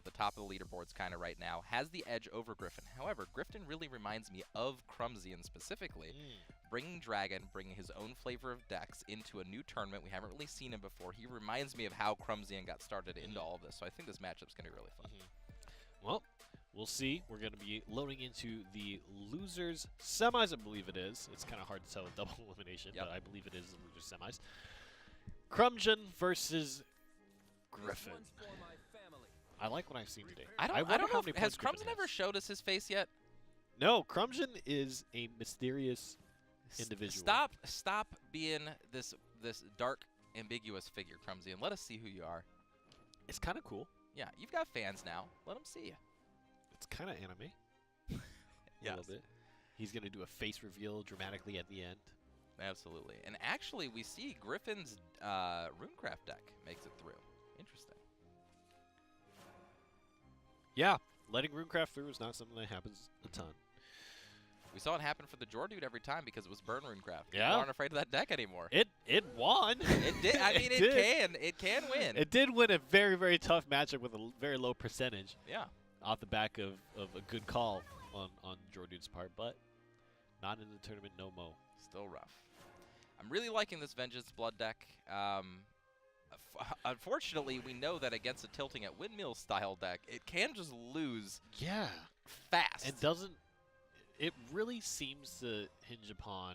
at the top of the leaderboards kind of right now, has the edge over Griffn. However, Griffn really reminds me of Crumsion specifically, bringing Dragon, bringing his own flavor of decks into a new tournament. We haven't really seen him before. He reminds me of how Crumsion got started into all of this, so I think this matchup's going to be really fun. Well, we'll see. We're going to be loading into the losers semis, I believe it is. It's kind of hard to tell with double elimination, but I believe it is the losers semis. Crumsion versus Griffn. I like what I've seen today. I don't know. Has Crumsion ever showed us his face yet? No, Crumsion is a mysterious individual. Stop being this dark, ambiguous figure, Crumsion. Let us see who you are. It's kind of cool. Yeah, you've got fans now. Let them see you. It's kind of anime. A little bit. He's going to do a face reveal dramatically at the end. Absolutely. And actually, we see Griffin's Runecraft deck makes it through. Interesting. Yeah, letting Runecraft through is not something that happens a ton. We saw it happen for the Jordude every time because it was Burn Runecraft. Yeah. People aren't afraid of that deck anymore. It won. It did. I mean, it can win. It did win a very, very tough matchup with a very low percentage. Yeah. Off the back of a good call on Jordude's part, but not in the tournament no mo. Still rough. I'm really liking this Vengeance Blood deck. Unfortunately, we know that against a tilting at windmill style deck, it can just lose fast. It doesn't. It really seems to hinge upon.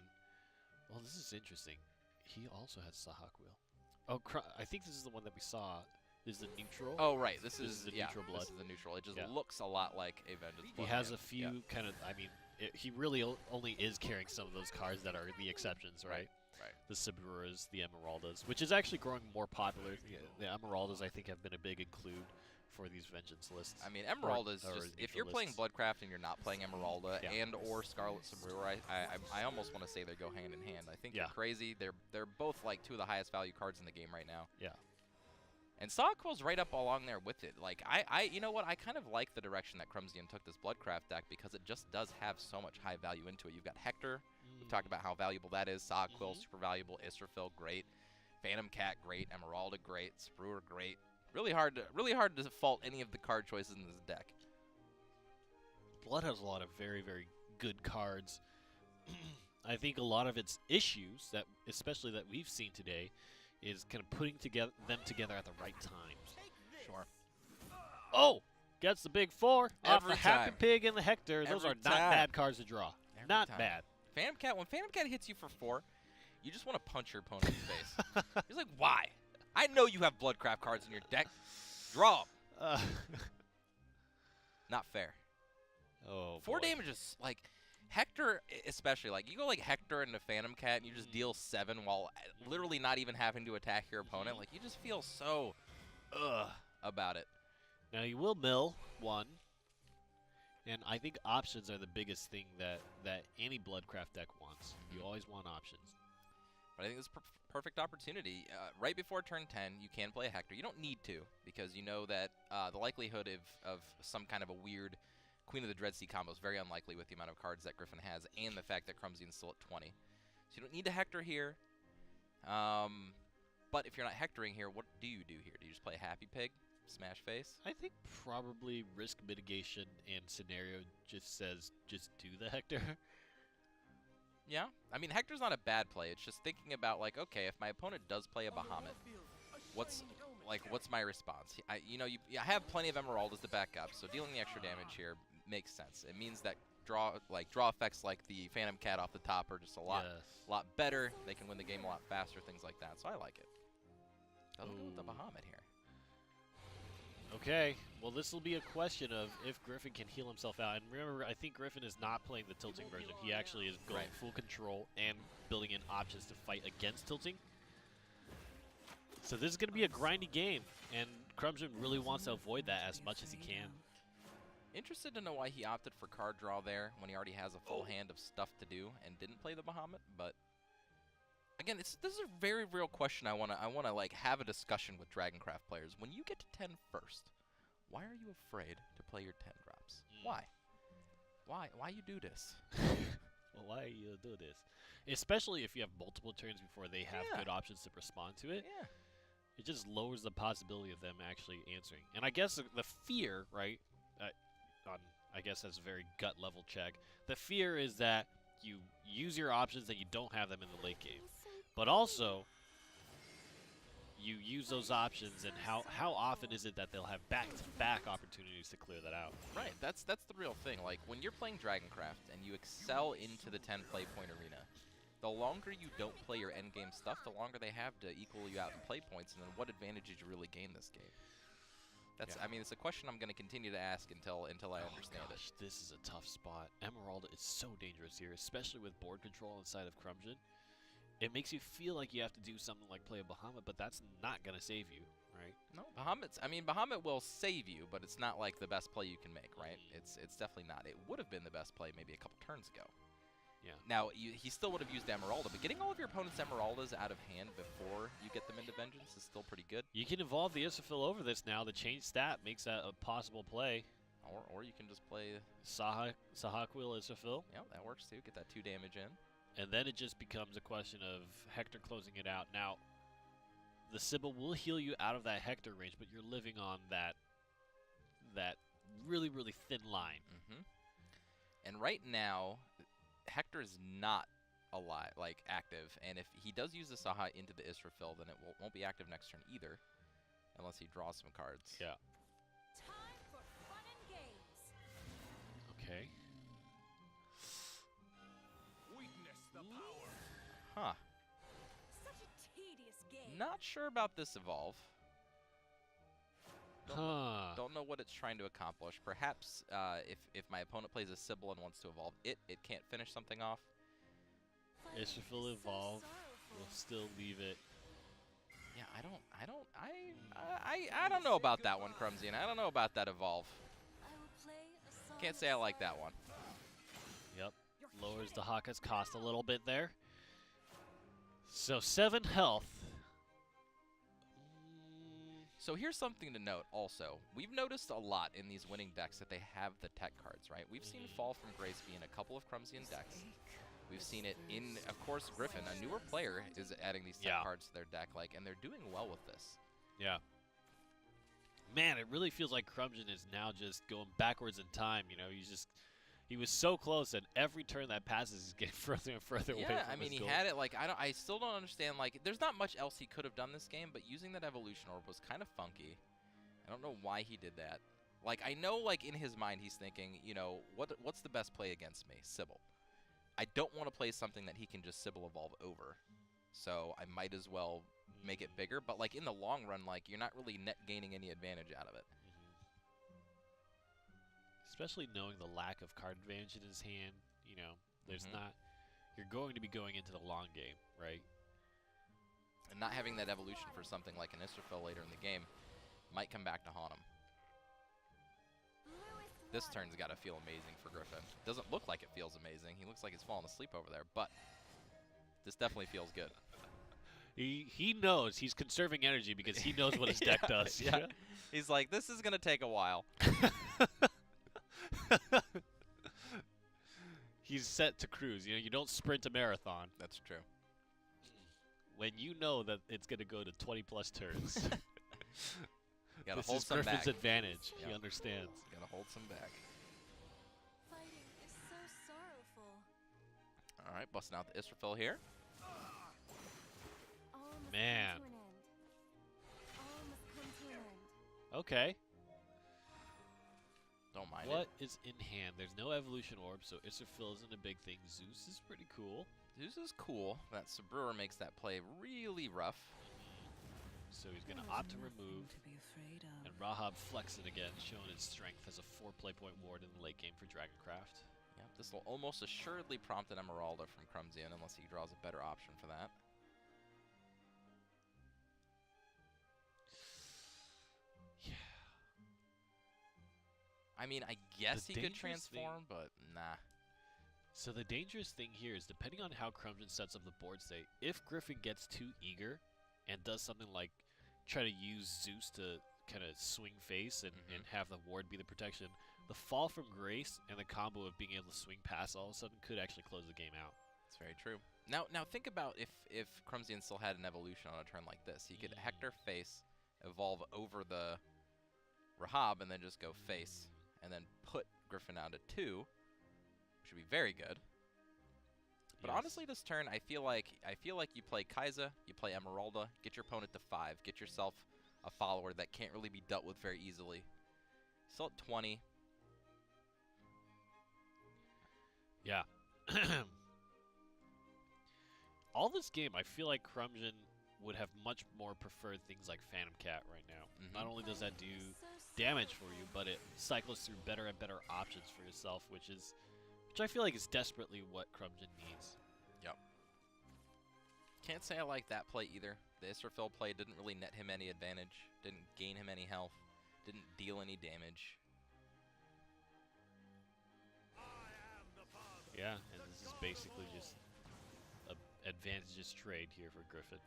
Well, this is interesting. He also has Sahak Wheel. Oh, I think this is the one that we saw. This is the neutral. Oh, right. This is the neutral blood. This is the neutral. It just looks a lot like a Vengeance Blood. He has a few kind of. I mean, he really only is carrying some of those cards that are the exceptions, right? Right. The Saburas, the Emeraldas, which is actually growing more popular. The Emeraldas, I think, have been a big include for these Vengeance lists. I mean, Emeralda is just, if you're playing Bloodcraft and you're not playing Emeralda and or Scarlet Sabura, I almost want to say they go hand in hand. I think they're crazy. They're both like two of the highest value cards in the game right now. Yeah. And Sawquill's right up along there with it. Like, you know what? I kind of like the direction that Crumsion took this Bloodcraft deck because it just does have so much high value into it. You've got Hector. We've talked about how valuable that is. Sawquill, super valuable. Israfil, great. Phantom Cat, great. Emeralda, great. Sprue, great. Really hard to fault any of the card choices in this deck. Blood has a lot of very, very good cards. I think a lot of its issues, especially that we've seen today, is kind of putting them together at the right times. Sure. Oh! Gets the big 4 off the Every Happy time. Pig and the Hector. Those Every are not bad cards to draw. Not bad. Phantom Cat, when Phantom Cat hits you for 4, you just want to punch your opponent in the face. He's like, why? I know you have Bloodcraft cards in your deck. Draw 'em. Not fair. Oh, 4 boy. damage is, like, Hector especially. Like, you go, like, Hector into Phantom Cat and you just deal 7 while literally not even having to attack your opponent. Like, you just feel so about it. Now, you will mill 1. And I think options are the biggest thing that any Bloodcraft deck wants. You always want options. But I think this is a perfect opportunity. Right before turn 10, you can play a Hector. You don't need to, because you know that the likelihood of some kind of a weird Queen of the Dread Sea combo is very unlikely with the amount of cards that Griffn has and the fact that Crumsion's still at 20. So you don't need a Hector here. But if you're not Hectoring here, what do you do here? Do you just play a Happy Pig? Smash face? I think probably risk mitigation and scenario just says just do the Hector. Yeah. I mean, Hector's not a bad play. It's just thinking about, like, okay, if my opponent does play a Bahamut, what's my response? I have plenty of Emeraldas to back up, so dealing the extra damage here makes sense. It means that draw effects like the Phantom Cat off the top are just a lot better. They can win the game a lot faster, things like that. So I like it. Doesn't go with the Bahamut here. Okay, well, this will be a question of if Griffn can heal himself out. And remember, I think Griffn is not playing the tilting version. He actually is going full control and building in options to fight against tilting. So this is going to be a grindy game, and Crumsion really wants to avoid that as much as he can. Interested to know why he opted for card draw there when he already has a full hand of stuff to do and didn't play the Bahamut, but again, this is a very real question. I wanna like have a discussion with Dragoncraft players. When you get to 10 first, why are you afraid to play your 10 drops? Why? Why you do this? Well, why you do this? Especially if you have multiple turns before they have good options to respond to it. Yeah. It just lowers the possibility of them actually answering. And I guess the fear, right, I guess that's a very gut level check. The fear is that you use your options and you don't have them in the late game. But also, you use those options, and how often is it that they'll have back-to-back opportunities to clear that out? Right, that's the real thing. Like, when you're playing Dragoncraft and you excel into the 10 play point arena, the longer you don't play your endgame stuff, the longer they have to equal you out in play points, and then what advantage did you really gain this game? That's, I mean, it's a question I'm going to continue to ask until I understand it. This is a tough spot. Emerald is so dangerous here, especially with board control inside of Crumsion. It makes you feel like you have to do something like play a Bahamut, but that's not going to save you, right? No, Bahamut will save you, but it's not like the best play you can make, right? It's definitely not. It would have been the best play maybe a couple turns ago. Yeah. Now, he still would have used Emeralda, but getting all of your opponent's Emeraldas out of hand before you get them into Vengeance is still pretty good. You can evolve the Israfil over this now. The change stat makes that a possible play. Or you can just play Sahaquil Israfil. Yeah, that works too. Get that 2 damage in. And then it just becomes a question of Hector closing it out. Now, the Sybil will heal you out of that Hector range, but you're living on that really, really thin line. And right now, Hector is not alive, like active, and if he does use the Saha into the Israfil, then it won't be active next turn either, unless he draws some cards. Yeah. Time for fun and games. Okay. Witness the power. Huh. Such a tedious game. Not sure about this evolve. Huh. Don't know what it's trying to accomplish. Perhaps if my opponent plays a Sybil and wants to evolve it can't finish something off. Israfil evolve. We'll still leave it. Yeah, I don't know about that one, Crumsion. I don't know about that evolve. I will play a song Can't say I like that one. Yep. Lowers the Haka's cost a little bit there. So 7 health. So here's something to note also. We've noticed a lot in these winning decks that they have the tech cards, right? We've seen Fall from Grace be in a couple of Crumsion decks. We've seen it in, of course, Griffn, a newer player, is adding these tech cards to their deck, and they're doing well with this. Yeah. Man, it really feels like Crumsion is now just going backwards in time. You know, he was so close, and every turn that passes, he's getting further and further away from Yeah, I mean, his he goal. had it, I still don't understand, there's not much else he could have done this game, but using that Evolution Orb was kind of funky. I don't know why he did that. I know, in his mind, he's thinking, you know, what's the best play against me? Sybil. I don't want to play something that he can just Sybil evolve over. So I might as well make it bigger, but, in the long run, you're not really net gaining any advantage out of it. Especially knowing the lack of card advantage in his hand, you know, there's not. You're going to be going into the long game, right? And not having that evolution for something like an Israfil later in the game might come back to haunt him. This turn's got to feel amazing for Griffn. Doesn't look like it feels amazing. He looks like he's falling asleep over there, but this definitely feels good. He knows he's conserving energy because he knows what his deck does. Yeah. He's like, this is going to take a while. He's set to cruise. You know, you don't sprint a marathon. That's true. When you know that it's going to go to 20-plus turns. Gotta This hold is some Griffin's back. advantage. Yep. He understands. Gotta hold some back. Fighting is so sorrowful. All right, busting out the Israfil here. All must Man. come to an end. All must come to an end. Okay. Don't mind What it. is in hand? There's no evolution orb, so Israfil isn't a big thing. Zeus is pretty cool. Zeus is cool. That Sabrewer makes that play really rough. So he's going to opt to remove. And Rahab flexing again, showing its strength as a 4 play point ward in the late game for Dragoncraft. Yep, this will almost assuredly prompt an Emeralda from Crumsion unless he draws a better option for that. Yeah. I mean, I guess The he could dangerous transform, but nah. So the dangerous thing here is depending on how Crumsion sets up the board state, if Griffin gets too eager and does something like try to use Zeus to kind of swing face and have the ward be the protection, the fall from grace and the combo of being able to swing past all of a sudden could actually close the game out. It's very true. Now think about if Crumsion still had an evolution on a turn like this. He could Hector face, evolve over the Rahab, and then just go face, and then put Griffin down to 2, which would be very good. But Yes. honestly, this turn, I feel like you play Kai'Sa, you play Emeralda, get your opponent to 5, get yourself a follower that can't really be dealt with very easily. Still at 20. Yeah. All this game, I feel like Crumsion would have much more preferred things like Phantom Cat right now. Not only does that do damage for you, but it cycles through better and better options for yourself, which I feel like is desperately what Crumsion needs. Yep. Can't say I like that play either. The Israfil play didn't really net him any advantage, didn't gain him any health, didn't deal any damage. Yeah, and this is basically just a advantageous trade here for Griffin.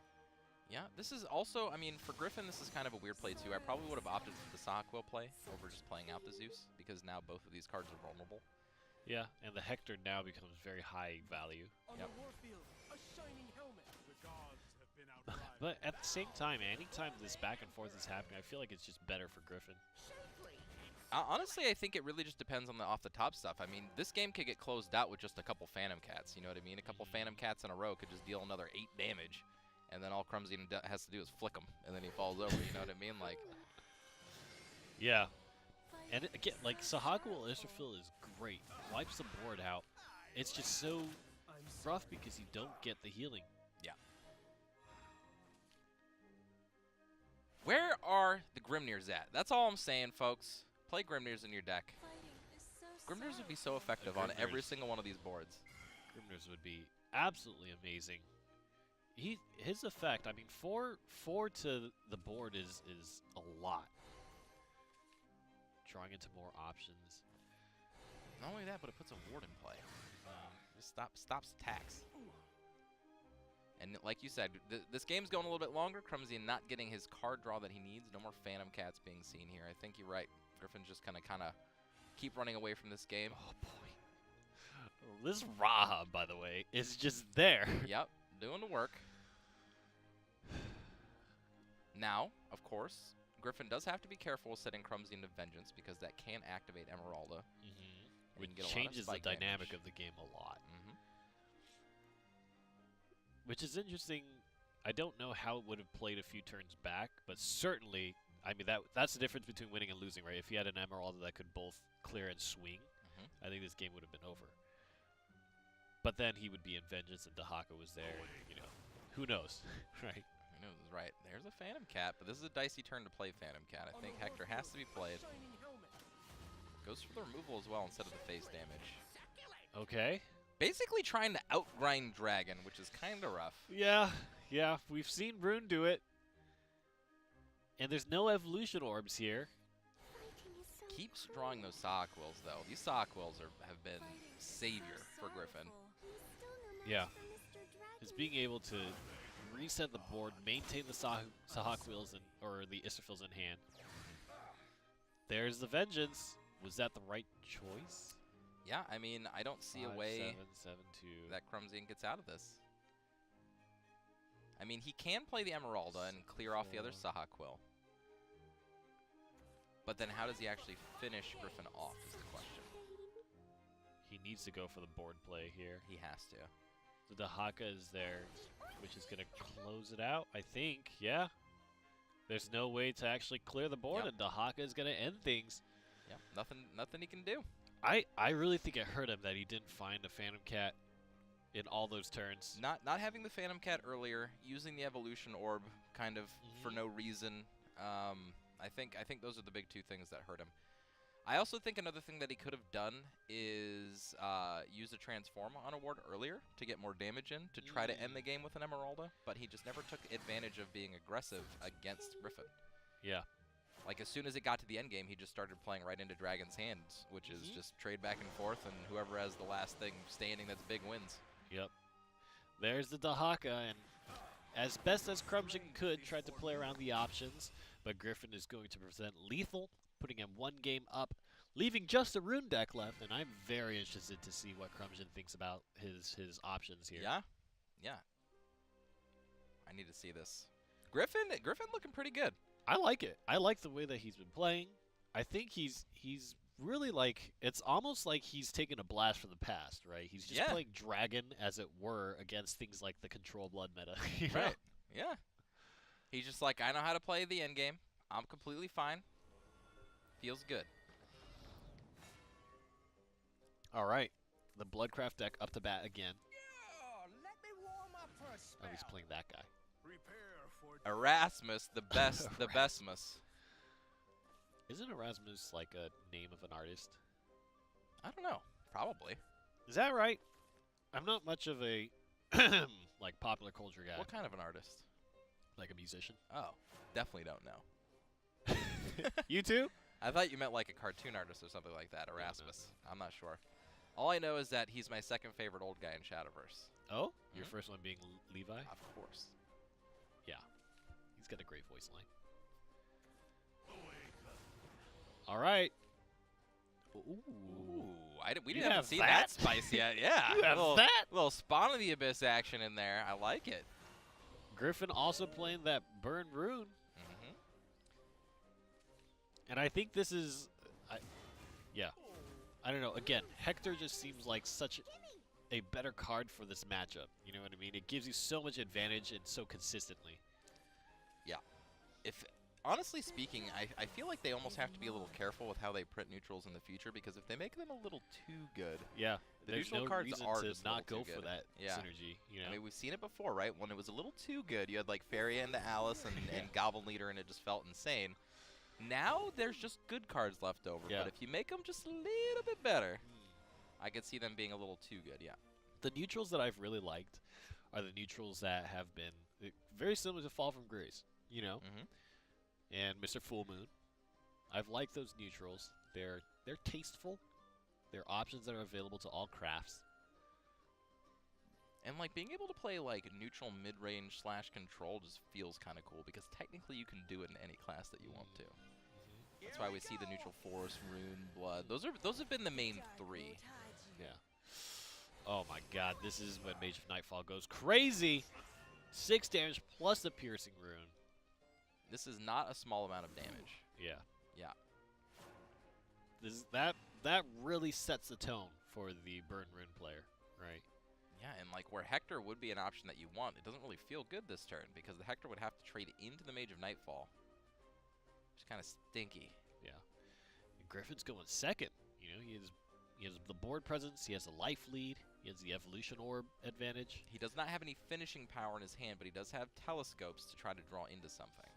Yeah, this is also, I mean, for Griffin, this is kind of a weird play too. I probably would have opted for the Sahagwil play over just playing out the Zeus, because now both of these cards are vulnerable. Yeah, and the Hector now becomes very high value. On Yep. the warfield, a shining helmet. The gods have been outrived. But at the same time, anytime this back and forth is happening, I feel like it's just better for Griffin. Honestly, I think it really just depends on the off-the-top stuff. I mean, this game could get closed out with just a couple Phantom Cats, you know what I mean? A couple Phantom Cats in a row could just deal another 8 damage, and then all Crumsion has to do is flick him, and then he falls over, you know what I mean? Like, Yeah. And again, like, Sahagwil Israfil is great. Wipes the board out. It's just so rough because you don't get the healing. yeah. Where are the Grimnirs at? That's all I'm saying, folks. Play Grimnirs in your deck. Grimnirs would be so effective on every Grimnirs. single one of these boards. Grimners would be absolutely amazing. His effect, I mean, four to the board is a lot. Drawing into more options. Not only that, but it puts a ward in play. Just stops attacks. And like you said, this game's going a little bit longer. Crumsion not getting his card draw that he needs. No more Phantom Cats being seen here. I think you're right. Griffin's just kind of keep running away from this game. Oh boy. This Rahab, by the way, is just there. Yep, doing the work. Now, of course, Griffin does have to be careful with setting Crumsion to Vengeance because that can activate Emeralda. and Which you can get a lot of changes the spike dynamic damage. of the game a lot. Mhm. Which is interesting. I don't know how it would have played a few turns back, but certainly, I mean, that's the difference between winning and losing, right? If he had an Emerald that could both clear and swing, I think this game would have been over. But then he would be in Vengeance and Dahaka was there, and, you know, who knows, right? I know, that's right. There's a Phantom Cat, but this is a dicey turn to play Phantom Cat. I think Hector has to be played. Shining helmet. Goes for the removal as well instead of the face damage. Okay. Basically trying to outgrind Dragon, which is kind of rough. Yeah, we've seen Rune do it. And there's no evolution orbs here. Keeps drawing those Sahagwils, though. These Sahagwils have been savior for Griffin. Yeah. Is being able to reset the board, maintain the Sahagwils or the Israfils in hand. There's the Vengeance. Was that the right choice? Yeah, I mean, I don't see a 5, way 7, 7, 2. that Crumsion gets out of this. I mean, he can play the Emeralda and clear off the other Sahagwil. But then how does he actually finish Griffin off is the question. He needs to go for the board play here. He has to. The Dahaka is there, which is going to close it out, I think. Yeah. There's no way to actually clear the board, Yep. and Dahaka is going to end things. Yeah, nothing he can do. I really think it hurt him that he didn't find a Phantom Cat in all those turns. Not having the Phantom Cat earlier, using the Evolution Orb kind of for no reason. I think those are the big two things that hurt him. I also think another thing that he could have done is use a Transform on a ward earlier to get more damage in to try to end the game with an Emeralda, but he just never took advantage of being aggressive against Griffin. Yeah. Like, as soon as it got to the end game, he just started playing right into Dragon's hands, which is just trade back and forth, and whoever has the last thing standing that's big wins. Yep. There's the Dahaka, and as best as Crumsion could, tried to play around the options, but Griffin is going to present lethal, putting him 1 game up, leaving just a rune deck left, and I'm very interested to see what Crumsion thinks about his options here. Yeah, yeah. I need to see this. Griffn looking pretty good. I like it. I like the way that he's been playing. I think he's really like, it's almost like he's taken a blast from the past, right? He's just playing Dragon, as it were, against things like the Control Blood meta. You know? Right. Yeah. He's just like, I know how to play the end game. I'm completely fine. Feels good. All right. The Bloodcraft deck up to bat again. Let me warm up for a Oh, he's playing that guy. Prepare for Erasmus, the best, the bestmus. Isn't Erasmus like a name of an artist? I don't know. Probably. Is that right? I'm not much of a like popular culture guy. What kind of an artist? Like a musician. Oh, definitely don't know. You too? I thought you meant like a cartoon artist or something like that, Erasmus. I'm not sure. All I know is that he's my second favorite old guy in Shadowverse. Oh? Your first one being Levi? Of course. Yeah. He's got a great voice line. All right. Ooh. We You didn't have see that? that spice yet. Yeah. You have little, that? Little Spawn of the Abyss action in there. I like it. Griffn also playing that Burn Rune. Mm-hmm. And I think this is... yeah. I don't know. Again, Hector just seems like such a better card for this matchup. You know what I mean? It gives you so much advantage and so consistently. Yeah. Honestly speaking, I feel like they almost have to be a little careful with how they print neutrals in the future, because if they make them a little too good, Yeah. the There's neutral no cards reason are to just a not little go too for good. that Yeah. synergy. You know? I mean, we've seen it before, right? When it was a little too good, you had like Faria into Alice and Goblin Leader, and it just felt insane. Now there's just good cards left over, Yeah. but if you make them just a little bit better, I could see them being a little too good, yeah. The neutrals that I've really liked are the neutrals that have been very similar to Fall from Grace, you know? Mm-hmm. And Mr. Full Moon. I've liked those neutrals. They're tasteful. They're options that are available to all crafts. And like being able to play like neutral mid-range / control just feels kind of cool, because technically you can do it in any class that you want to. That's why we see the neutral Force, Rune, Blood. Those have been the main three. Yeah. Oh my god, this is when Mage of Nightfall goes crazy! 6 damage plus the Piercing Rune. This is not a small amount of damage. Yeah. Yeah. That really sets the tone for the Burn Rune player, right? Yeah, and like where Hector would be an option that you want, it doesn't really feel good this turn, because the Hector would have to trade into the Mage of Nightfall. Which is kind of stinky. Yeah. And Griffin's going second. You know, he has the board presence, he has a life lead, he has the evolution orb advantage. He does not have any finishing power in his hand, but he does have telescopes to try to draw into something.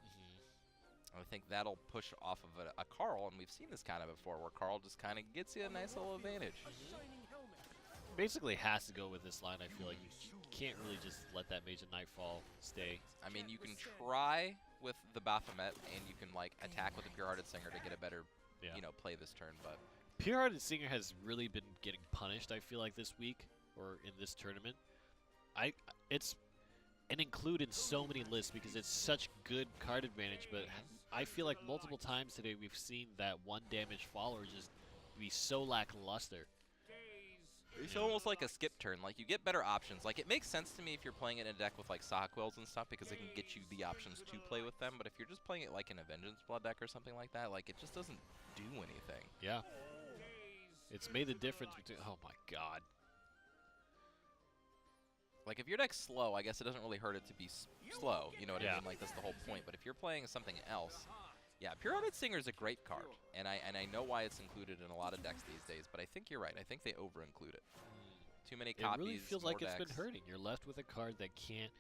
I think that'll push off of a Carl, and we've seen this kind of before, where Carl just kind of gets you a nice little advantage. Basically has to go with this line. I feel like you can't really just let that Mage of Nightfall stay. I mean, you can try with the Baphomet, and you can like attack with the Pure-Hearted Singer to get a better, you know, play this turn. But Pure-Hearted Singer has really been getting punished, I feel like, this week or in this tournament. It's an include in so many lists because it's such good card advantage, but I feel like multiple times today we've seen that 1 damage follower just be so lackluster. it's almost like a skip turn. Like, you get better options. Like, it makes sense to me if you're playing it in a deck with like Sahquills and stuff, because it can get you the options to play with them. But if you're just playing it like in a Vengeance Blood deck or something like that, like, it just doesn't do anything. Yeah. It's made the difference between... Oh, my God. Like, if your deck's slow, I guess it doesn't really hurt it to be slow. You know what I Yeah. mean? Like, that's the whole point. But if you're playing something else, yeah, Pure-Hearted Singer is a great card. And I know why it's included in a lot of decks these days. But I think you're right. I think they over-include it. Too many It copies, really feels more like it's decks. been hurting. You're left with a card that can't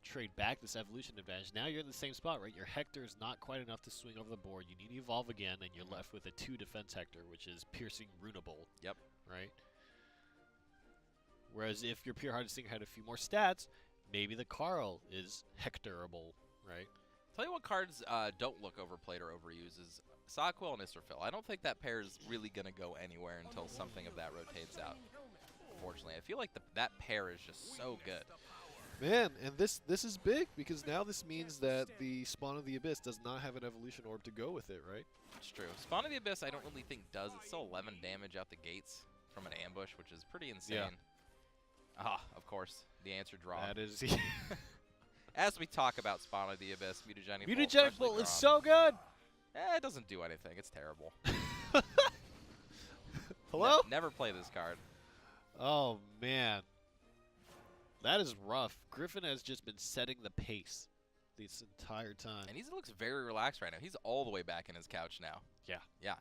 trade back this evolution advantage. Now you're in the same spot, right? Your Hector is not quite enough to swing over the board. You need to evolve again, and you're left with a 2 defense Hector, which is Piercing Runable. Yep. Right? Whereas if your Pure-Hearted Singer had a few more stats, maybe the Carl is Hectorable, right? Tell you what cards don't look overplayed or overused is Sahquill and Israfil. I don't think that pair is really going to go anywhere until something of that rotates out. Unfortunately, I feel like that pair is just so good. Man, and this is big because now this means that the Spawn of the Abyss does not have an evolution orb to go with it, right? It's true. Spawn of the Abyss, I don't really think does. It's still 11 damage out the gates from an ambush, which is pretty insane. Yeah. Ah, of course, the answer draw. That is. As we talk about Spawn of the Abyss, Mutagenic Bolt. Mutagenic freshly Bolt is drawn. so good! It doesn't do anything. It's terrible. Hello? Never play this card. Oh, man. That is rough. Griffin has just been setting the pace this entire time. And he looks very relaxed right now. He's all the way back in his couch now. Yeah. Yeah.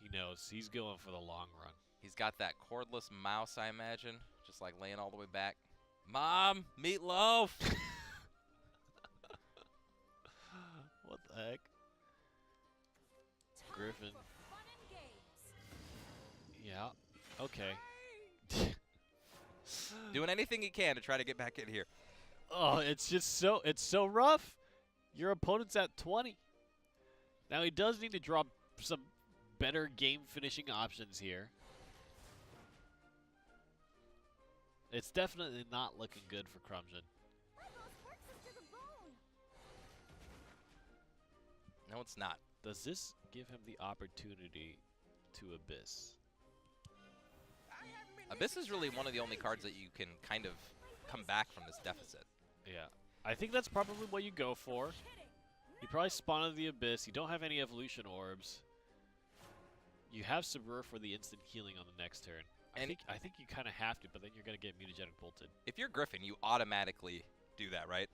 He knows. He's going for the long run. He's got that cordless mouse, I imagine, just like laying all the way back. Mom, meatloaf. What the heck? Griffin. Yeah. Okay. Doing anything he can to try to get back in here. Oh, it's just so rough. Your opponent's at 20. Now he does need to draw some better game finishing options here. It's definitely not looking good for Crumsion. No, it's not. Does this give him the opportunity to Abyss? Abyss is really one of the only cards that you can kind of come back from this deficit. Yeah. I think that's probably what you go for. You probably spawn of the Abyss. You don't have any evolution orbs. You have Sabrur for the instant healing on the next turn. I think you kind of have to, but then you're going to get Mutagenic Bolted. If you're Griffin, you automatically do that, right?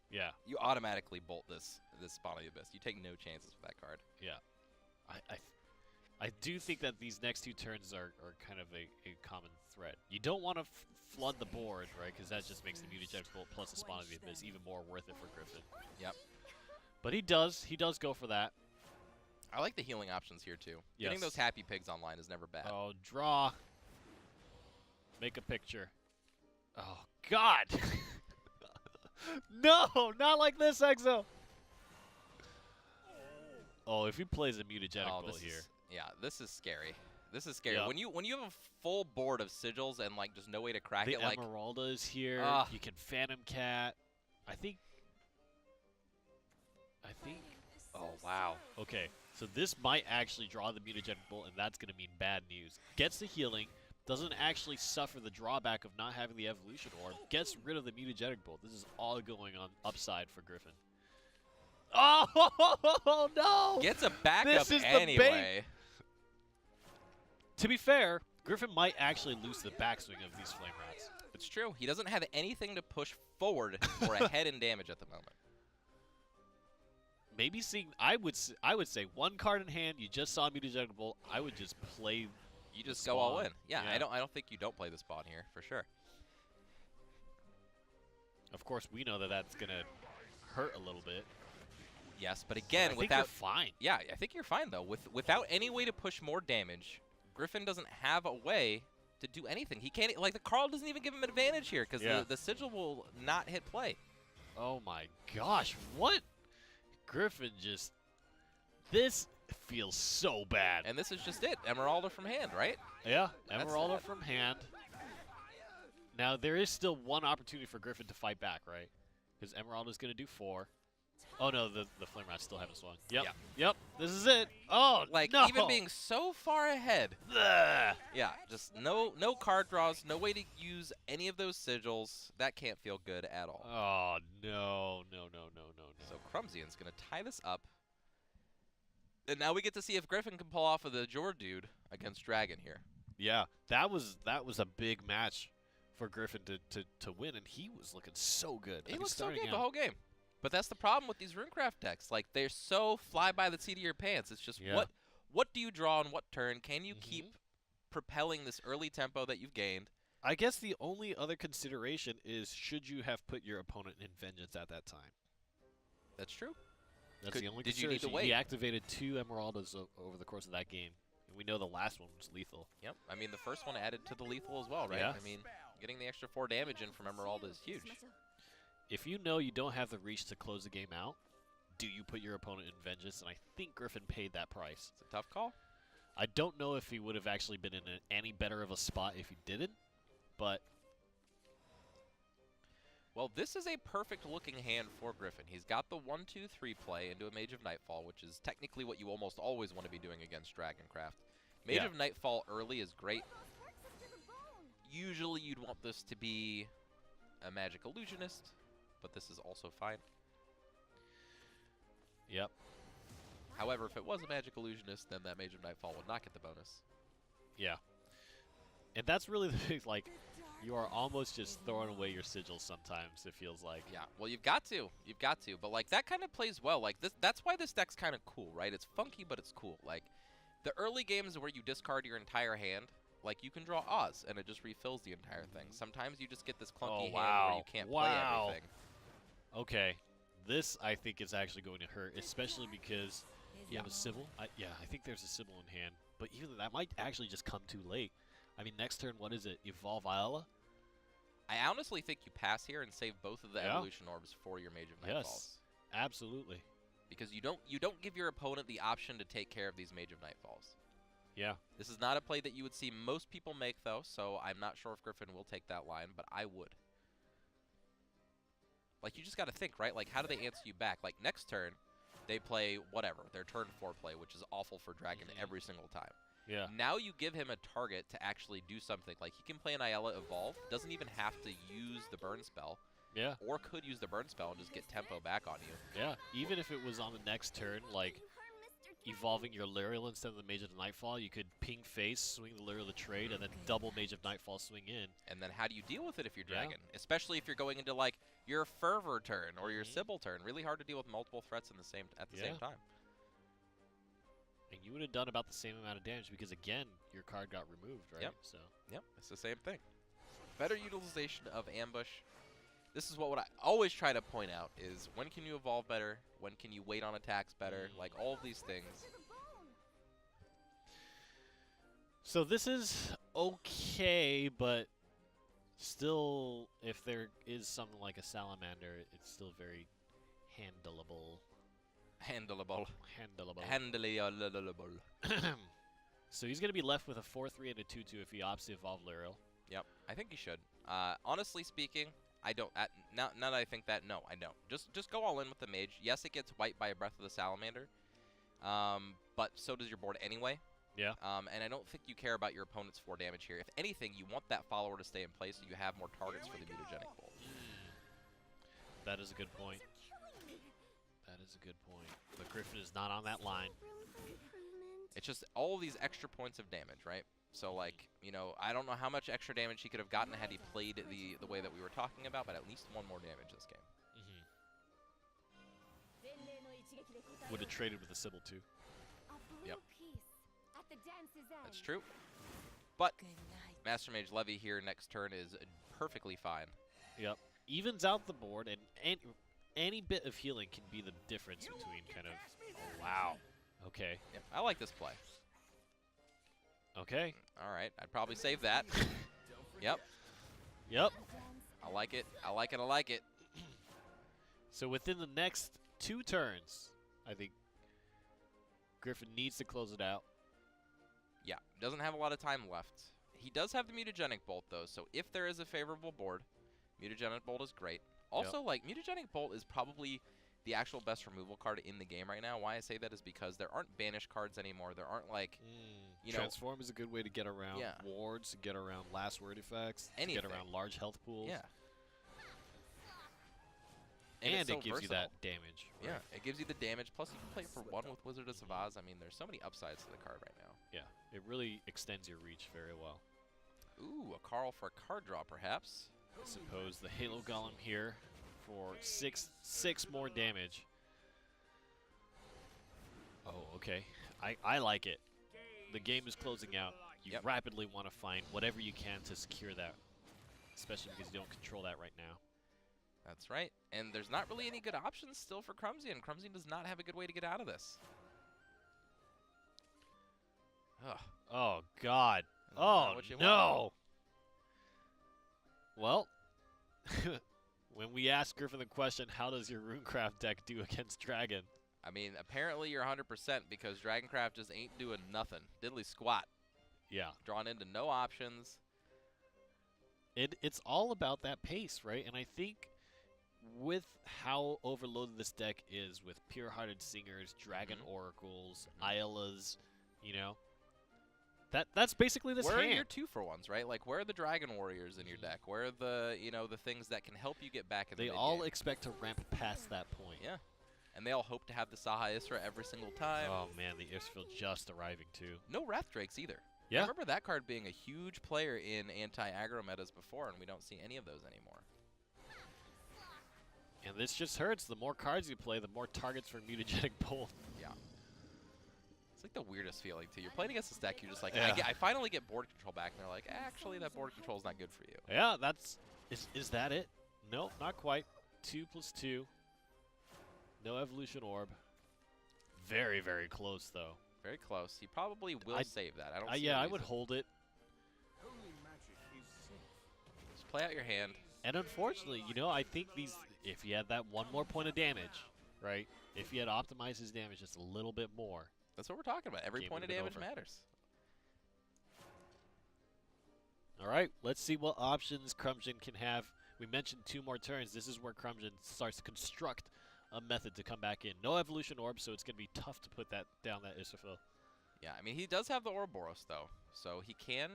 Yeah. You automatically bolt this Spawn of the Abyss. You take no chances with that card. Yeah. I do think that these next two turns are kind of a common thread. You don't want to flood the board, right? Because that just makes the Mutagenic Bolt plus the Spawn of the Abyss even more worth it for Griffin. Yep. But he does go for that. I like the healing options here, too. Yes. Getting those happy pigs online is never bad. Oh, draw. Make a picture. Oh, God. No, not like this, Exo. Oh, if he plays a Mutagenic Bolt here. Yeah, this is scary. This is scary. Yep. When you have a full board of sigils and like just no way to crack The it, like Emeralda is here. You can Phantom Cat. I think. oh wow. Okay, so this might actually draw the Mutagenic Bolt, and that's going to mean bad news. Gets the healing, doesn't actually suffer the drawback of not having the Evolution Orb, gets rid of the Mutagenic Bolt. This is all going on upside for Griffin. Oh, no! Gets a backup This is the anyway. To be fair, Griffin might actually lose the backswing of these Flame Rats. It's true. He doesn't have anything to push forward or ahead in damage at the moment. Maybe seeing, I would say one card in hand. You just saw Mutagenic Bolt. I would just play. You just the go all Spawn. in. Yeah, Yeah. I don't think you don't play the Spawn here for sure. Of course, we know that that's gonna hurt a little bit. Yes, but again, I think without you're fine. yeah, I think you're fine though. Without any way to push more damage, Griffin doesn't have a way to do anything. He can't like the Carl doesn't even give him an advantage here because Yeah. the sigil will not hit play. Oh my gosh, what? Griffin just. This feels so bad. And this is just it. Emeralda from hand, right? Yeah, That's Emeralda sad. from hand. Now, there is still one opportunity for Griffin to fight back, right? Because Emeralda's going to do 4. Oh, no, the Flame Rats still haven't swung. Yep, Yeah. yep, this is it. Oh, Like no. even being so far ahead. Ugh. Yeah, just no card draws, no way to use any of those sigils. That can't feel good at all. Oh, no. So Crumsion's going to tie this up. And now we get to see if Griffin can pull off of the Jor dude against Dragon here. Yeah, that was a big match for Griffin to win, and he was looking so good. He I mean, looks so starting good out. the whole game. But that's the problem with these Runecraft decks. Like, they're so fly by the seat of your pants. It's just Yeah. what do you draw on what turn? Can you Mhm. keep propelling this early tempo that you've gained? I guess the only other consideration is should you have put your opponent in Vengeance at that time? That's true. That's the only did you need to consideration. wait? He activated 2 Emeraldas over the course of that game. And we know the last one was lethal. Yep. I mean, the first one added to the lethal as well, right? Yeah. I mean, getting the extra 4 damage in from Emeralda is huge. If you know you don't have the reach to close the game out, do you put your opponent in Vengeance? And I think Griffin paid that price. It's a tough call. I don't know if he would have actually been in any better of a spot if he didn't, but Well, this is a perfect-looking hand for Griffin. He's got the 1-2-3 play into a Mage of Nightfall, which is technically what you almost always want to be doing against Dragoncraft. Mage Yeah. of Nightfall early is great. Almost works us to the bone. Usually you'd want this to be a Magic Illusionist, but this is also fine. Yep. However, if it was a Magic Illusionist, then that Mage of Nightfall would not get the bonus. Yeah. And that's really the big, like, you are almost just throwing away your sigils sometimes, it feels like. Yeah, well, you've got to. You've got to. But, like, that kind of plays well. Like, that's why this deck's kind of cool, right? It's funky, but it's cool. Like, the early games where you discard your entire hand, like, you can draw Oz, and it just refills the entire thing. Sometimes you just get this clunky hand where you can't play everything. Okay. This, I think, is actually going to hurt, especially because you have a Sybil. Yeah, I think there's a Sybil in hand. But even that might actually just come too late. I mean, next turn, what is it? Evolve Viola? I honestly think you pass here and save both of the evolution orbs for your Mage of Nightfalls. Yes, absolutely. Because you don't give your opponent the option to take care of these Mage of Nightfalls. Yeah. This is not a play that you would see most people make, though, so I'm not sure if Griffin will take that line, but I would. Like, you just got to think, right? Like, how do they answer you back? Like, next turn, they play whatever, their turn 4 play, which is awful for Dragon every single time. Yeah. Now you give him a target to actually do something. Like, he can play an Ayala Evolve, doesn't even have to use the burn spell. Yeah. Or could use the burn spell and just get tempo back on you. Yeah. Even if it was on the next turn, like, evolving your Luriel instead of the Mage of the Nightfall, you could ping face, swing the Luriel the trade, and then double Mage of Nightfall swing in. And then how do you deal with it if you're Yeah. Dragon? Especially if you're going into, like, your Fervor turn or your Sybil turn. Really hard to deal with multiple threats at the same time. And you would have done about the same amount of damage because, again, your card got removed, right? Yep. So. Yep, it's the same thing. Better utilization of Ambush. This is what I always try to point out is when can you evolve better? When can you wait on attacks better? Like, all of these things. So this is okay, but still, if there is something like a Salamander, it's still very handleable. Handleable. Handleable. So he's going to be left with a 4-3 and a 2-2 if he opts to evolve Luriel. Yep, I think he should. Honestly speaking, I don't. Now that I think that, no, I don't. Just go all in with the Mage. Yes, it gets wiped by a Breath of the Salamander, but so does your board anyway. Yeah. And I don't think you care about your opponent's 4 damage here. If anything, you want that follower to stay in place so you have more targets for the Mutagenic Bolt. That is a good point. That is a good point. But Griffin is not on that line. It's just all these extra points of damage, right? So, like, you know, I don't know how much extra damage he could have gotten had he played the way that we were talking about, but at least 1 more damage this game. Would have traded with the Sybil too. Yep. That's true. But Master Mage Levy here next turn is perfectly fine. Yep. Evens out the board, and any bit of healing can be the difference between kind of... Oh, wow. Okay. Yep. I like this play. Okay. All right. I'd probably save that. Yep. Yep. I like it. I like it. I like it. So within the next 2 turns, I think Griffin needs to close it out. Yeah. Doesn't have a lot of time left. He does have the Mutagenic Bolt, though, so if there is a favorable board, Mutagenic Bolt is great. Also, like, Mutagenic Bolt is probably the actual best removal card in the game right now. Why I say that is because there aren't banish cards anymore. There aren't, like, you know... Transform is a good way to get around wards, to get around last word effects, to get around large health pools. Yeah. And so it gives you versatile. that damage. Right? Yeah, it gives you the damage. Plus, you can play it for 1 with Wizard of Savaz. I mean, there's so many upsides to the card right now. Yeah, it really extends your reach very well. Ooh, a Carl for a card draw, perhaps. I suppose the Halo Golem here for six more damage. Oh, okay. I like it. The game is closing out. You rapidly want to find whatever you can to secure that, especially because you don't control that right now. That's right. And there's not really any good options still for Crumsion. Crumsion does not have a good way to get out of this. Ugh. Oh, God. Oh, no. Well, when we asked Griffin the question, how does your Runecraft deck do against Dragon? I mean, apparently you're 100% because Dragoncraft just ain't doing nothing. Diddly squat. Yeah. Drawn into no options. It's all about that pace, right? And I think with how overloaded this deck is with Pure-Hearted Singers, Dragon Oracles, Isla's, you know, that's basically this Where hand. are your 2-for-1s, right? Like, where are the Dragon Warriors in your deck? Where are the, you know, the things that can help you get back in the They mid all game? expect to ramp past that point. Yeah. And they all hope to have the Saha Isra every single time. Oh, man, the Israfil just arriving, too. No Wrath Drakes either. Yeah. I remember that card being a huge player in anti-aggro metas before, and we don't see any of those anymore. And this just hurts. The more cards you play, the more targets for Mutagenic Bolt. Yeah. It's like the weirdest feeling, too. You're playing against this deck, you're just like, Yeah. I finally get board control back, and they're like, actually, that board control is not good for you. Yeah, that's... Is that it? Nope, not quite. 2+2. No Evolution Orb. Very, very close, though. Very close. He probably will save that. I don't see Yeah, a I would reason. hold it. Holy magic is safe. Just play out your hand. And unfortunately, you know, I think these... If he had that one more point of damage, right? If he had optimized his damage just a little bit more. That's what we're talking about. Every Game point of would've been damage over. matters. All right, let's see what options Crumsion can have. We mentioned 2 more turns. This is where Crumsion starts to construct a method to come back in. No Evolution Orb, so it's going to be tough to put that down that Israfil. Yeah, I mean, he does have the Ouroboros, though, so he can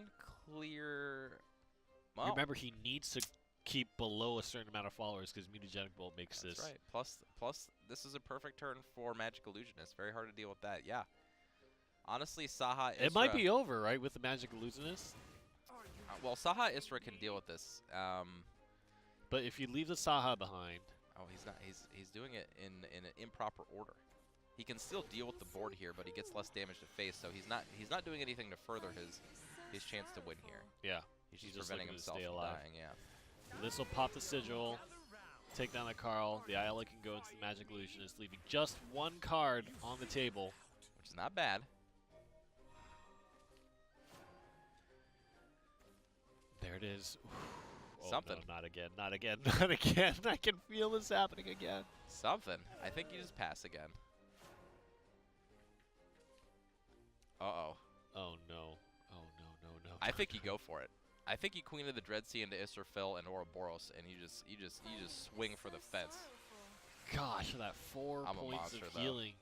clear... Well, Remember, he needs to keep below a certain amount of followers because Mutagenic Bolt makes that's this. right. Plus, this is a perfect turn for Magic Illusionist. Very hard to deal with that, yeah. Honestly, Saha Isra... It might be over, right, with the Magic Illusionist? well, Saha Isra can deal with this. But if you leave the Saha behind... Oh, he's not. He's doing it in an improper order. He can still deal with the board here, but he gets less damage to face, so he's not doing anything to further his chance to win here. Yeah. He's He's just just preventing looking to himself stay from alive. dying. Yeah. This will pop the Sigil, take down the Carl. The Isla can go into the Magic Illusionist, leaving just 1 card on the table. Which is not bad. There it is. Oh, Something. No, not again. Not again. Not again. I can feel this happening again. Something. I think you just pass again. Uh-oh. Oh, no. Oh, no, no, no. I think you go for it. I think you Queen of the Dread Sea into Israfil and Ouroboros, and you just swing for the fence. Gosh, that 4 I'm a points monster, of though. healing.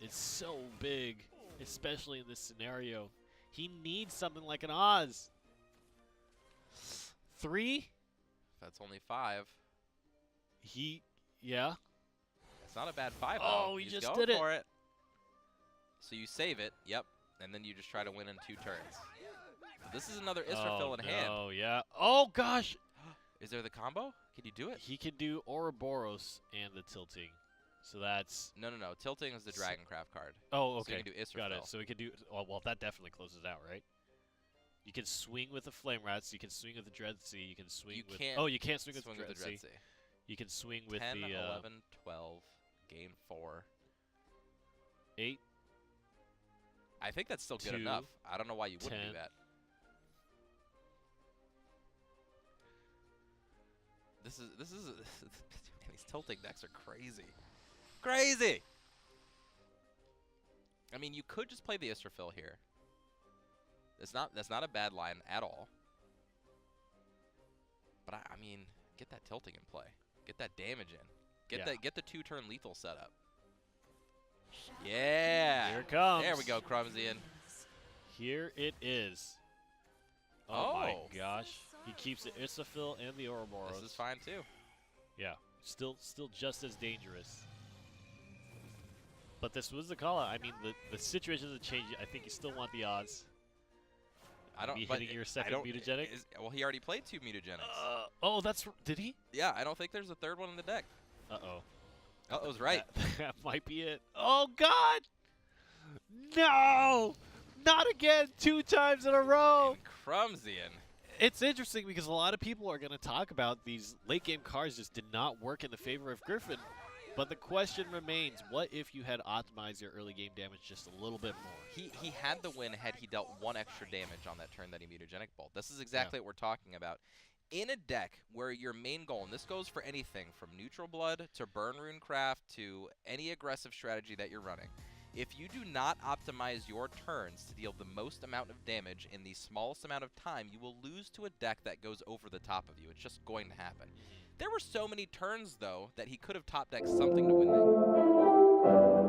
It's so big, especially in this scenario. He needs something like an Oz. 3? That's only 5. Yeah. It's not a bad 5, though. Oh, he He's just going did it. for it. So you save it, yep, and then you just try to win in 2 turns. This is another Israfil in hand. Oh, yeah. Oh, gosh. Is there the combo? Can you do it? He can do Ouroboros and the tilting. So that's... No. Tilting is the Dragoncraft card. Oh, So okay. you can do Israfil. Got it. So we can do... Oh, well, that definitely closes out, right? You can swing with the Flame Rats. You can swing with the Dread Sea. You can swing You with... can't Oh, you can't swing with Swing the with Dread the Sea. Dread Sea. You can swing with 10, the... 11, 12, gain 4. 8. I think that's still good 2, enough. I don't know why you wouldn't 10. do that. This is man, these tilting decks are crazy. Crazy! I mean, you could just play the Israfil here. That's not a bad line at all. But I mean, get that tilting in play. Get that damage in. Get the 2-turn lethal setup. Yeah. Here it comes. There we go, Crumsion. Here it is. Oh, my Oh. gosh. He keeps the Israfil and the Ouroboros. This is fine too. Yeah. Still just as dangerous. But this was the call out. I mean, the situation doesn't change. I think you still want the odds. I don't. Be but hitting your I second don't- mutagenic? Well, he already played 2 mutagenics. Oh, did he? Yeah, I don't think there's a 3rd one in the deck. Uh-oh. Uh-oh's right. That might be it. Oh, God! No! Not again! 2 times in a row! And Crumsion. It's interesting because a lot of people are going to talk about these late game cards just did not work in the favor of Griffn. But the question remains, what if you had optimized your early game damage just a little bit more? He had the win had he dealt 1 extra damage on that turn that he mutagenic bolt. This is exactly what we're talking about. In a deck where your main goal, and this goes for anything from neutral blood to burn rune craft to any aggressive strategy that you're running, If you do not optimize your turns to deal the most amount of damage in the smallest amount of time, you will lose to a deck that goes over the top of you. It's just going to happen. There were so many turns, though, that he could have top decked something to win that.